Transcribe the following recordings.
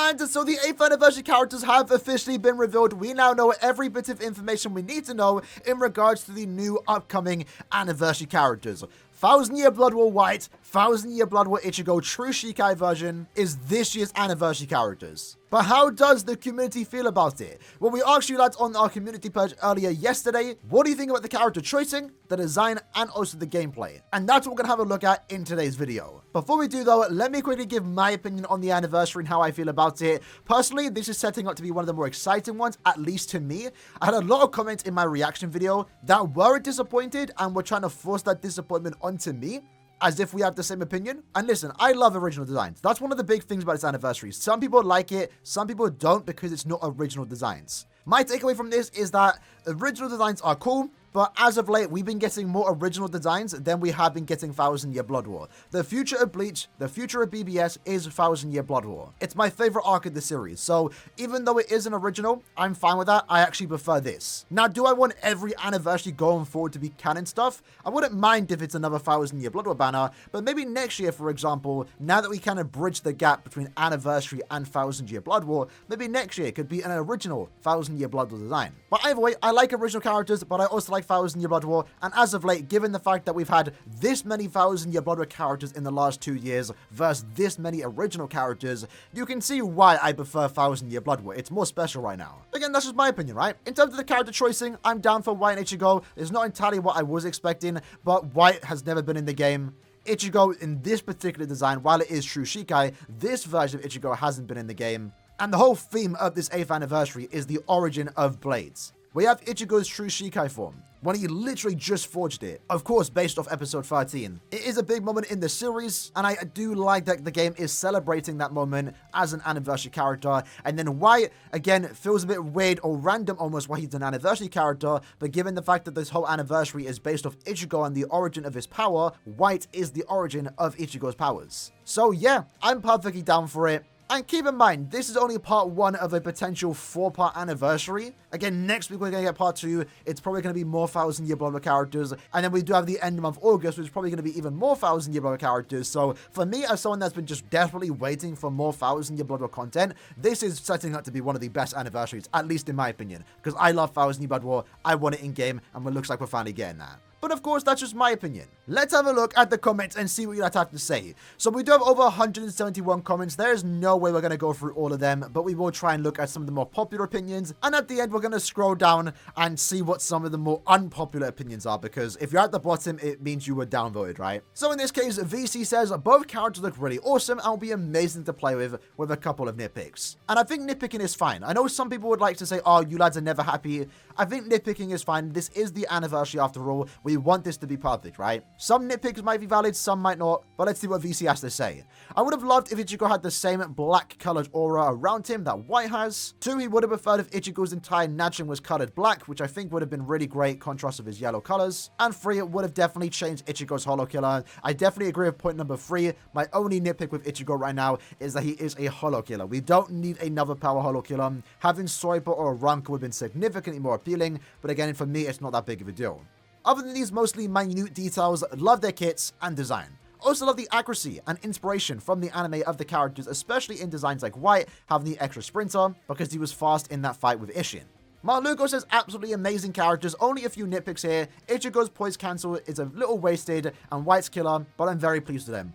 And so the 8th anniversary characters have officially been revealed. We now know every bit of information we need to know in regards to the new upcoming anniversary characters. 1000 Year Blood War White, 1000 Year Blood War Ichigo True Shikai version is this year's anniversary characters. But how does the community feel about it? Well, we asked you lads on our community page earlier yesterday, what do you think about the character choosing, the design, and also the gameplay? And that's what we're going to have a look at in today's video. Before we do though, let me quickly give my opinion on the anniversary and how I feel about it. Personally, this is setting up to be one of the more exciting ones, at least to me. I had a lot of comments in my reaction video that were disappointed and were trying to force that disappointment onto me, as if we have the same opinion. And listen, I love original designs. That's one of the big things about this anniversary. Some people like it, some people don't because it's not original designs. My takeaway from this is that original designs are cool, but as of late, we've been getting more original designs than we have been getting 1000 Year Blood War. The future of Bleach, the future of BBS is 1000 Year Blood War. It's my favorite arc of the series, so even though it is an original, I'm fine with that. I actually prefer this. Now, do I want every anniversary going forward to be canon stuff? I wouldn't mind if it's another 1000 Year Blood War banner, but maybe next year, for example, now that we kind of bridge the gap between anniversary and 1000 Year Blood War, maybe next year could be an original 1000 Year Blood War design. But either way, I like original characters, but I also like 1000 Year Blood War, and as of late, given the fact that we've had this many 1000 Year Blood War characters in the last 2 years versus this many original characters, you can see why I prefer 1000 Year Blood War. It's more special right now. Again, that's just my opinion, right? In terms of the character choicing, I'm down for White and Ichigo. It's not entirely what I was expecting, but White has never been in the game. Ichigo in this particular design, while it is True Shikai, this version of Ichigo hasn't been in the game. And the whole theme of this 8th anniversary is the origin of blades. We have Ichigo's True Shikai form, when he literally just forged it, of course based off episode 13. It is a big moment in the series, and I do like that the game is celebrating that moment as an anniversary character. And then White, again, feels a bit weird or random almost why he's an anniversary character, but given the fact that this whole anniversary is based off Ichigo and the origin of his power, White is the origin of Ichigo's powers. So yeah, I'm perfectly down for it. And keep in mind, this is only part 1 of a potential 4-part anniversary. Again, next week we're going to get part 2. It's probably going to be more 1000 Year Blood War characters. And then we do have the end month August, which is probably going to be even more 1000 Year Blood War characters. So for me, as someone that's been just desperately waiting for more 1000 Year Blood War content, this is setting up to be one of the best anniversaries, at least in my opinion. Because I love 1000 Year Blood War, I want it in game, and it looks like we're finally getting that. But of course, that's just my opinion. Let's have a look at the comments and see what you guys have to say. So we do have over 171 comments. There is no way we're going to go through all of them, but we will try and look at some of the more popular opinions. And at the end, we're going to scroll down and see what some of the more unpopular opinions are, because if you're at the bottom, it means you were downvoted, right? So in this case, VC says, both characters look really awesome and will be amazing to play with a couple of nitpicks. And I think nitpicking is fine. I know some people would like to say, oh, you lads are never happy. I think nitpicking is fine. This is the anniversary after all. We want this to be perfect, right? Some nitpicks might be valid, some might not, but let's see what VC has to say. I would have loved if Ichigo had the same black colored aura around him that White has. 2, he would have preferred if Ichigo's entire Najin was colored black, which I think would have been really great contrast of his yellow colors. And 3, it would have definitely changed Ichigo's Holo Killer. I definitely agree with point number 3. My only nitpick with Ichigo right now is that he is a Holo Killer. We don't need another power Holo Killer. Having Soipa or Ranka would have been significantly more appealing, but again, for me, it's not that big of a deal. Other than these mostly minute details, love their kits and design. Also love the accuracy and inspiration from the anime of the characters, especially in designs like White having the extra sprinter because he was fast in that fight with Ishin. Marluko says absolutely amazing characters, only a few nitpicks here. Ichigo's poise cancel is a little wasted and White's killer, but I'm very pleased with them.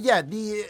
Yeah, the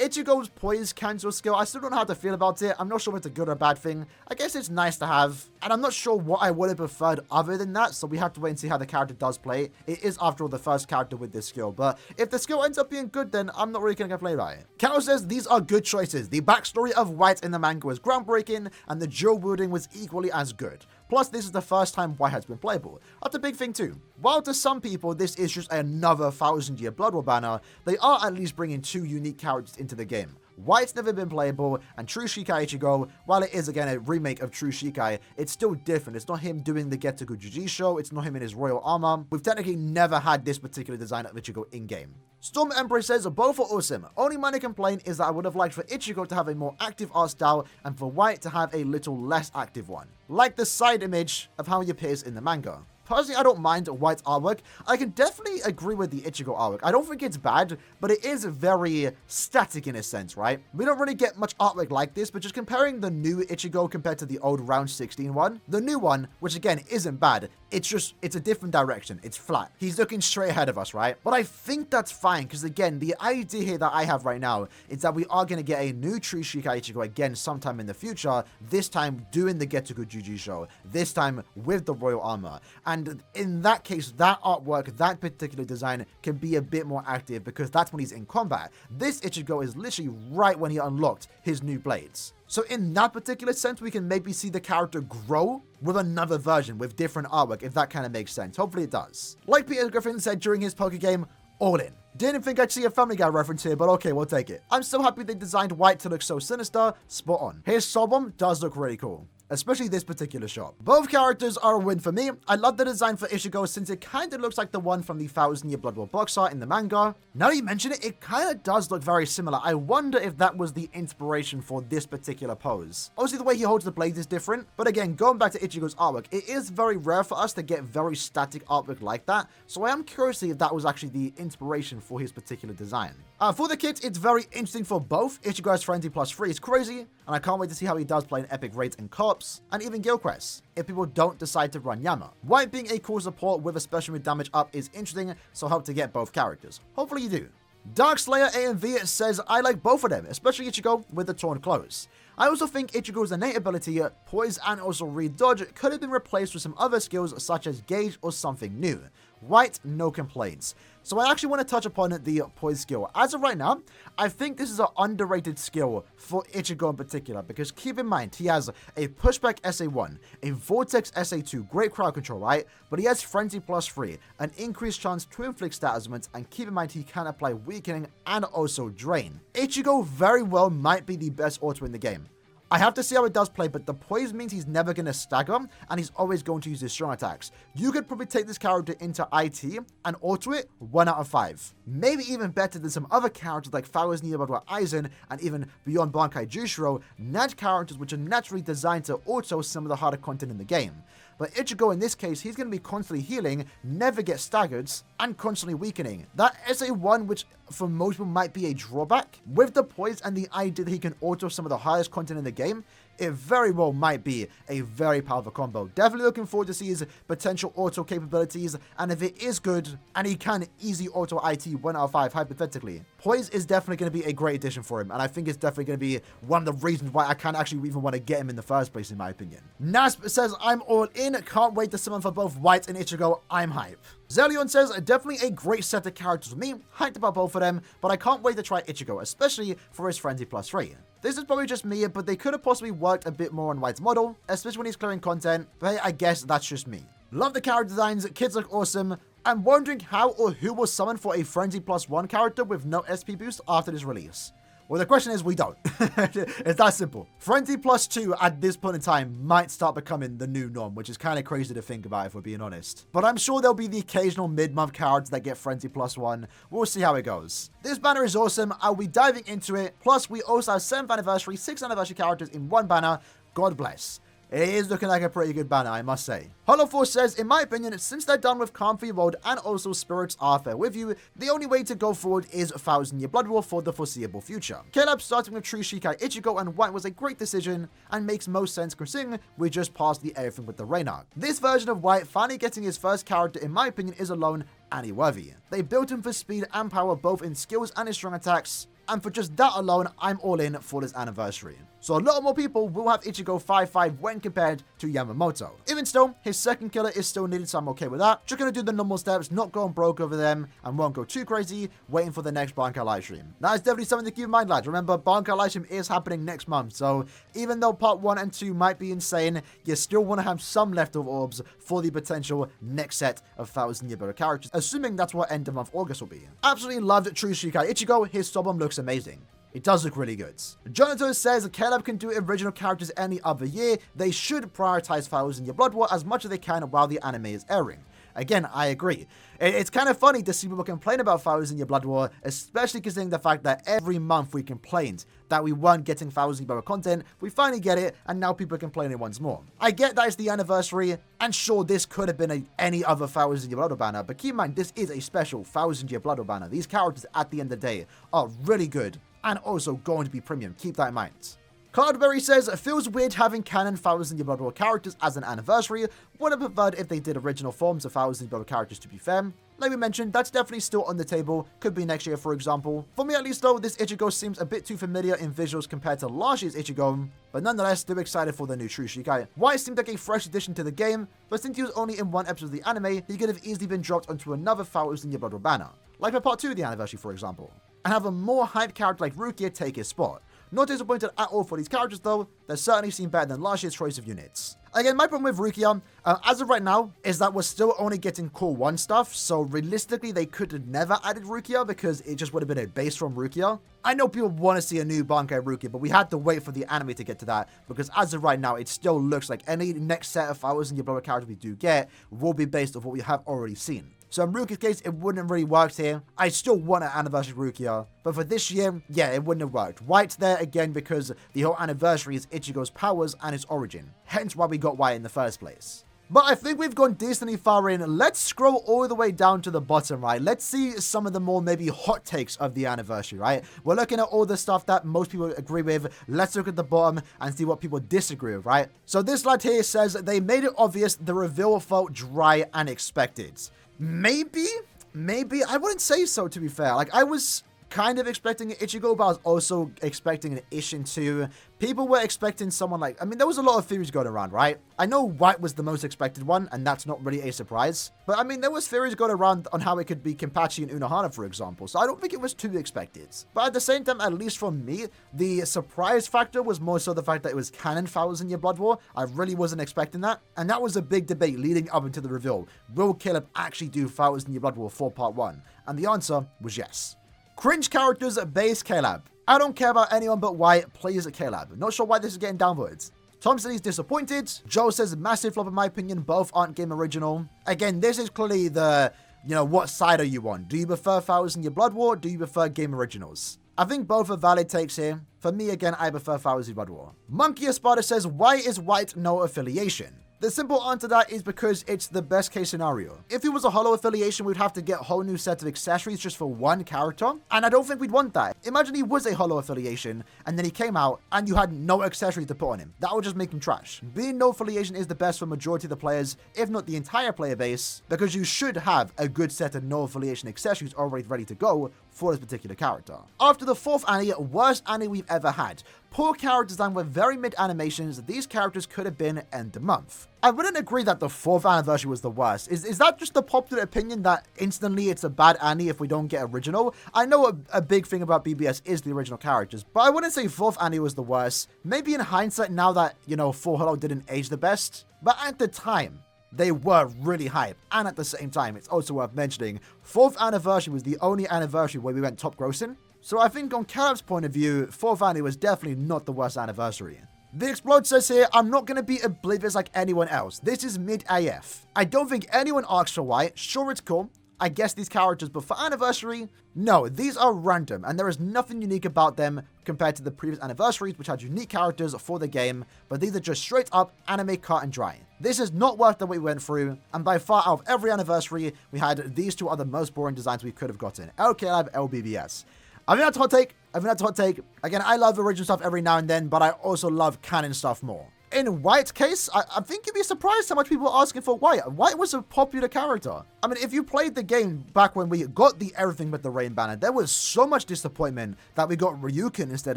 Ichigo's poise cancel skill, I still don't know how to feel about it. I'm not sure if it's a good or a bad thing. I guess it's nice to have, and I'm not sure what I would have preferred other than that, so we have to wait and see how the character does play. It is, after all, the first character with this skill, but if the skill ends up being good, then I'm not really going to complain about it. Kao says, these are good choices. The backstory of White in the manga was groundbreaking, and the dual wielding was equally as good. Plus, this is the first time White has been playable. That's a big thing too. While to some people this is just another 1000 Year Blood War banner, they are at least bringing 2 unique characters into the game. White's never been playable, and True Shikai Ichigo, while it is again a remake of True Shikai, it's still different. It's not him doing the Getoku Jujisho, it's not him in his royal armor. We've technically never had this particular design of Ichigo in-game. Storm Empress says, both are awesome. Only minor complaint is that I would have liked for Ichigo to have a more active art style and for White to have a little less active one. Like the side image of how he appears in the manga. Personally, I don't mind White's artwork. I can definitely agree with the Ichigo artwork. I don't think it's bad, but it is very static in a sense, right? We don't really get much artwork like this, but just comparing the new Ichigo compared to the old round 16 one, the new one, which again isn't bad, it's a different direction. It's flat. He's looking straight ahead of us, right? But I think that's fine, because again, the idea here that I have right now is that we are going to get a new True Shikai Ichigo again sometime in the future, this time doing the Getuku Juji show, this time with the royal armor. And in that case, that artwork, that particular design can be a bit more active because that's when he's in combat. This Ichigo is literally right when he unlocked his new blades. So in that particular sense, we can maybe see the character grow with another version with different artwork, if that kind of makes sense. Hopefully it does. Like Peter Griffin said during his poker game, all in. Didn't think I'd see a Family Guy reference here, but okay, we'll take it. I'm so happy they designed White to look so sinister. Spot on. His Sobom does look really cool, especially this particular shot. Both characters are a win for me. I love the design for Ichigo since it kind of looks like the one from the 1000-Year Blood War box art in the manga. Now that you mention it, it kind of does look very similar. I wonder if that was the inspiration for this particular pose. Obviously, the way he holds the blades is different, but again, going back to Ichigo's artwork, it is very rare for us to get very static artwork like that, so I am curious to see if that was actually the inspiration for his particular design. For the kits, it's very interesting for both. Ichigo as Frenzy +3 is crazy, and I can't wait to see how he does play in epic raids and co-ops, and even Gilquest, if people don't decide to run Yama. White being a cool support with a special move damage up is interesting, so hope to get both characters. Hopefully you do. Darkslayer AMV says, I like both of them, especially Ichigo with the torn clothes. I also think Ichigo's innate ability, Poise and also Read Dodge, could have been replaced with some other skills such as Gauge or something new. White, no complaints. So I actually want to touch upon the Poise skill. As of right now, I think this is an underrated skill for Ichigo in particular, because keep in mind, he has a Pushback SA1, a Vortex SA2, great crowd control, right? But he has Frenzy +3, an increased chance to inflict status events, and keep in mind he can apply Weakening and also Drain. Ichigo very well might be the best auto in the game. I have to see how it does play, but the Poise means he's never going to stagger, and he's always going to use his strong attacks. You could probably take this character into IT and auto it 1 out of 5. Maybe even better than some other characters like 1000-Year Blood War Aizen and even Beyond Bankai Jushiro, nat characters which are naturally designed to auto some of the harder content in the game. But Ichigo in this case, he's going to be constantly healing, never get staggered, and constantly weakening. That SA1, which for most people might be a drawback, with the Poise and the idea that he can auto some of the highest content in the game, it very well might be a very powerful combo. Definitely looking forward to see his potential auto capabilities, and if it is good, and he can easy auto IT 1 out of 5 hypothetically, Poise is definitely going to be a great addition for him, and I think it's definitely going to be one of the reasons why I can't actually even want to get him in the first place, in my opinion. Nasp says, I'm all in, can't wait to summon for both White and Ichigo, I'm hype. Zelion says, definitely a great set of characters for me, hyped about both of them, but I can't wait to try Ichigo, especially for his Frenzy +3. This is probably just me, but they could have possibly worked a bit more on White's model, especially when he's clearing content, but hey, I guess that's just me. Love the character designs, kids look awesome. I'm wondering how or who will summon for a Frenzy +1 character with no SP boost after this release. Well, the question is, we don't. It's that simple. Frenzy +2 at this point in time might start becoming the new norm, which is kind of crazy to think about if we're being honest. But I'm sure there'll be the occasional mid-month characters that get Frenzy +1. We'll see how it goes. This banner is awesome. I'll be diving into it. Plus, we also have 7th anniversary, 6th anniversary characters in one banner. God bless. It is looking like a pretty good banner, I must say. Hollow Force says, in my opinion, since they're done with Calm Free World and also Spirits Are Fair With You, the only way to go forward is 1000-Year Blood War for the foreseeable future. Caleb starting with True Shikai Ichigo and White was a great decision and makes most sense considering we just passed the everything with the Rain arc. This version of White finally getting his first character, in my opinion, is alone and worthy. They built him for speed and power both in skills and his strong attacks, and for just that alone, I'm all in for this anniversary. So a lot more people will have Ichigo 5-5 when compared to Yamamoto. Even still, his second killer is still needed, so I'm okay with that. Just gonna do the normal steps, not going broke over them, and won't go too crazy, waiting for the next Bankai livestream. That is definitely something to keep in mind, lads. Remember, Bankai livestream is happening next month, so even though part 1 and 2 might be insane, you still want to have some leftover orbs for the potential next set of 1000-Year Blood characters, assuming that's what end of month August will be. Absolutely loved True Shikai Ichigo. His Sobom looks amazing. It does look really good. Jonathan says Caleb can do original characters any other year. They should prioritize 1000-Year Blood War as much as they can while the anime is airing. Again, I agree. It's kind of funny to see people complain about 1,000 Year Blood War, especially considering the fact that every month we complained that we weren't getting 1,000 Year content. We finally get it, and now people are complaining once more. I get that it's the anniversary, and sure, this could have been any other 1,000 Year Blood War banner, but keep in mind, this is a special 1,000 Year Blood War banner. These characters, at the end of the day, are really good, and also going to be premium. Keep that in mind. Cloudberry says, it feels weird having canon 1,000 Year Blood War characters as an anniversary. Would have preferred if they did original forms of 1,000 Year Blood War characters, to be fair. Like we mentioned, that's definitely still on the table. Could be next year, for example. For me at least though, this Ichigo seems a bit too familiar in visuals compared to last year's Ichigo, but nonetheless, still excited for the new True Shikai. White seemed like a fresh addition to the game, but since he was only in one episode of the anime, he could have easily been dropped onto another 1,000 Year Blood War banner, like for part 2 of the anniversary, for example, and have a more hyped character like Rukia take his spot. Not disappointed at all for these characters though, they certainly seem better than last year's choice of units. Again, my problem with Rukia, as of right now, is that we're still only getting Core 1 stuff, so realistically they could have never added Rukia because it just would have been a base from Rukia. I know people want to see a new Bankai Rukia, but we had to wait for the anime to get to that, because as of right now, it still looks like any next set of 1,000 Year Blood War characters we do get will be based off what we have already seen. So in Rukia's case, it wouldn't have really worked here. I still want an anniversary Rukia, but for this year, yeah, it wouldn't have worked. White's there again because the whole anniversary is Ichigo's powers and his origin, hence why we got White in the first place. But I think we've gone decently far in. Let's scroll all the way down to the bottom, right? Let's see some of the more maybe hot takes of the anniversary, right? We're looking at all the stuff that most people agree with. Let's look at the bottom and see what people disagree with, right? So this lad here says they made it obvious the reveal felt dry and expected. Maybe I wouldn't say so, to be fair. Like, I was kind of expecting an Ichigo, but I was also expecting an Ishin too. People were expecting someone like, I mean, there was a lot of theories going around, right? I know White was the most expected one, and that's not really a surprise. But I mean, there was theories going around on how it could be Kenpachi and Unohana, for example. So I don't think it was too expected. But at the same time, at least for me, the surprise factor was more so the fact that it was canon 1,000 Year Blood War. I really wasn't expecting that. And that was a big debate leading up into the reveal. Will Caleb actually do 1,000 Year Blood War for part 1? And the answer was yes. Cringe characters base Caleb. I don't care about anyone but White, please Caleb. Not sure why this is getting downvotes. Tom said he's disappointed. Joe says massive flop in my opinion, both aren't game original. Again, this is clearly the, what side are you on? Do you prefer 1,000 Year Blood War? Do you prefer game originals? I think both are valid takes here. For me, again, I prefer 1,000 Year Blood War. Monkey Espada says, why is White no affiliation? The simple answer to that is because it's the best case scenario. If it was a holo affiliation, we'd have to get a whole new set of accessories just for one character, and I don't think we'd want that. Imagine he was a holo affiliation, and then he came out, and you had no accessory to put on him. That would just make him trash. Being no affiliation is the best for majority of the players, if not the entire player base, because you should have a good set of no affiliation accessories already ready to go for this particular character. After the 4th anime, worst anime we've ever had. Poor character design with very mid animations, these characters could have been end of month. I wouldn't agree that the 4th anniversary was the worst. Is that just the popular opinion that instantly it's a bad anime if we don't get original? I know a big thing about BBS is the original characters, but I wouldn't say 4th anime was the worst. Maybe in hindsight now that, Full Hollow didn't age the best, but at the time, they were really hype, and at the same time, it's also worth mentioning, 4th anniversary was the only anniversary where we went top grossing. So I think on Caleb's point of view, 4th anniversary was definitely not the worst anniversary. The Explode says here, I'm not going to be oblivious like anyone else. This is mid AF. I don't think anyone asked for White. Sure, it's cool. I guess these characters, but for anniversary, no, these are random, and there is nothing unique about them compared to the previous anniversaries, which had unique characters for the game, but these are just straight up anime cut and dry. This is not worth the way we went through, and by far out of every anniversary, we had these two are the most boring designs we could have gotten. LKLab, LBBS. I think that's a hot take. Again, I love original stuff every now and then, but I also love canon stuff more. In White's case, I think you'd be surprised how much people are asking for White. White was a popular character. I mean, if you played the game back when we got the everything but the Rain banner, there was so much disappointment that we got Ryukin instead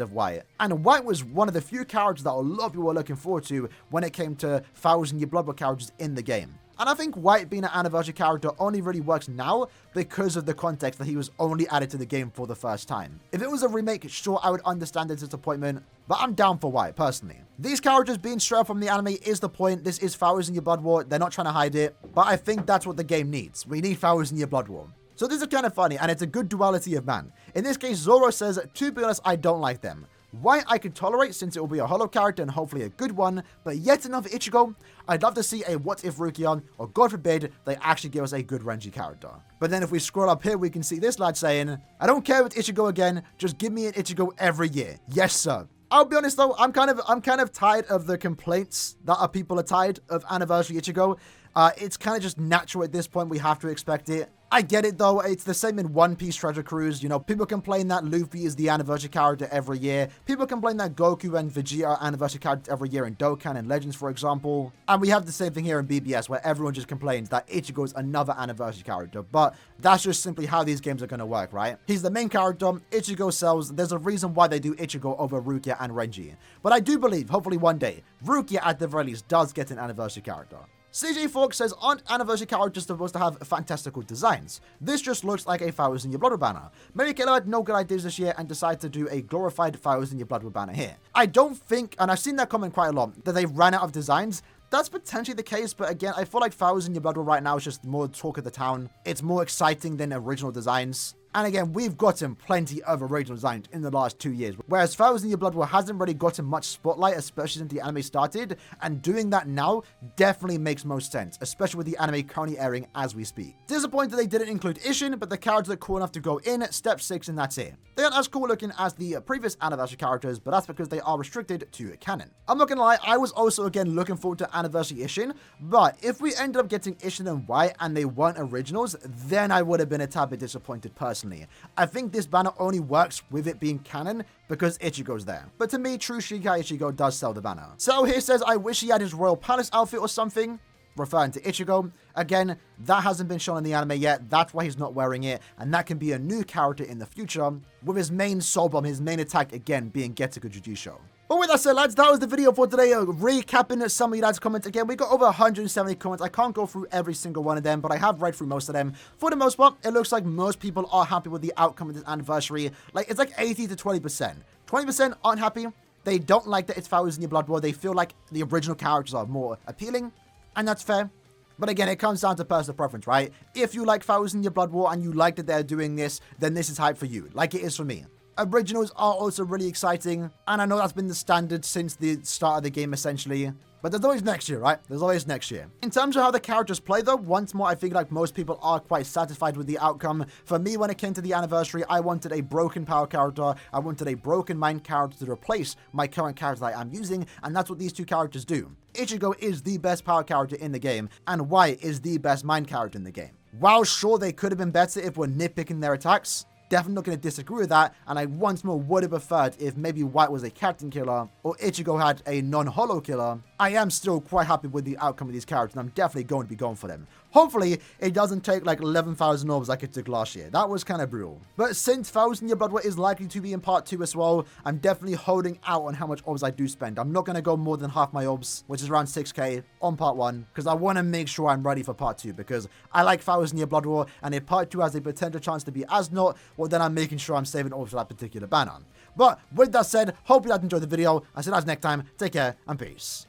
of White. And White was one of the few characters that a lot of people were looking forward to when it came to 1,000 Year Blood War characters in the game. And I think White being an anniversary character only really works now because of the context that he was only added to the game for the first time. If it was a remake, sure, I would understand the disappointment, but I'm down for White, personally. These characters being straight from the anime is the point. This is 1,000 Year Blood War. They're not trying to hide it, but I think that's what the game needs. We need 1,000 Year Blood War. So this is kind of funny, and it's a good duality of man. In this case, Zoro says, to be honest, I don't like them. White I could tolerate since it will be a holo character and hopefully a good one, but yet another Ichigo, I'd love to see a what if Rukia, or God forbid, they actually give us a good Renji character. But then if we scroll up here, we can see this lad saying, I don't care with Ichigo again, just give me an Ichigo every year. Yes, sir. I'll be honest though, I'm kind of tired of the complaints that people are tired of Anniversary Ichigo. It's kind of just natural at this point, we have to expect it. I get it though, it's the same in One Piece Treasure Cruise, you know, people complain that Luffy is the anniversary character every year, people complain that Goku and Vegeta are anniversary characters every year in Dokkan and Legends, for example, and we have the same thing here in BBS, where everyone just complains that Ichigo is another anniversary character, but that's just simply how these games are going to work, right? He's the main character, Ichigo sells, there's a reason why they do Ichigo over Rukia and Renji, but I do believe, hopefully one day, Rukia at the very least does get an anniversary character. CJ Fox says, aren't anniversary characters supposed to have fantastical designs? This just looks like a 1,000 Year Blood banner. Maybe Killer had no good ideas this year and decided to do a glorified 1,000 Year Blood banner here. I don't think, and I've seen that comment quite a lot, that they ran out of designs. That's potentially the case, but again, I feel like 1,000 Year Blood right now is just more talk of the town. It's more exciting than original designs. And again, we've gotten plenty of original designs in the last 2 years, whereas 1,000 Year Blood War hasn't really gotten much spotlight, especially since the anime started, and doing that now definitely makes most sense, especially with the anime currently airing as we speak. Disappointed they didn't include Isshin, but the characters are cool enough to go in, step 6, and that's it. They aren't as cool looking as the previous anniversary characters, but that's because they are restricted to canon. I'm not gonna lie, I was also again looking forward to anniversary Isshin, but if we ended up getting Isshin and White and they weren't originals, then I would have been a tad bit disappointed personally. I think this banner only works with it being canon because Ichigo's there. But to me, true Shikai Ichigo does sell the banner. So here says, I wish he had his Royal Palace outfit or something, referring to Ichigo. Again, that hasn't been shown in the anime yet, that's why he's not wearing it, and that can be a new character in the future, with his main soul bomb, his main attack again being Getsuga Jujutsu. But with that said, lads, that was the video for today. Recapping some of you lads' comments again. We got over 170 comments. I can't go through every single one of them, but I have read through most of them. For the most part, it looks like most people are happy with the outcome of this anniversary. Like, it's like 80 to 20%. 20% aren't happy. They don't like that it's 1,000 Year Blood War. They feel like the original characters are more appealing, and that's fair. But again, it comes down to personal preference, right? If you like 1,000 Year Blood War and you like that they're doing this, then this is hype for you, like it is for me. Originals are also really exciting, and I know that's been the standard since the start of the game, essentially. But there's always next year, right? There's always next year. In terms of how the characters play, though, once more, I feel like most people are quite satisfied with the outcome. For me, when it came to the anniversary, I wanted a broken power character. I wanted a broken mind character to replace my current character that I'm using, and that's what these two characters do. Ichigo is the best power character in the game, and White is the best mind character in the game. While sure, they could have been better if we're nitpicking their attacks, definitely not going to disagree with that, and I once more would have preferred if maybe White was a captain killer or Ichigo had a non-holo killer. I am still quite happy with the outcome of these characters, and I'm definitely going to be going for them. Hopefully, it doesn't take like 11,000 orbs like it took last year. That was kind of brutal. But since 1,000 Year Blood War is likely to be in part 2 as well, I'm definitely holding out on how much orbs I do spend. I'm not going to go more than half my orbs, which is around 6k on part 1, because I want to make sure I'm ready for part 2, because I like 1,000 Year Blood War, and if part 2 has a potential chance to be as not, well then I'm making sure I'm saving orbs for that particular banner. But with that said, hope you guys enjoyed the video. I said as next time, take care and peace.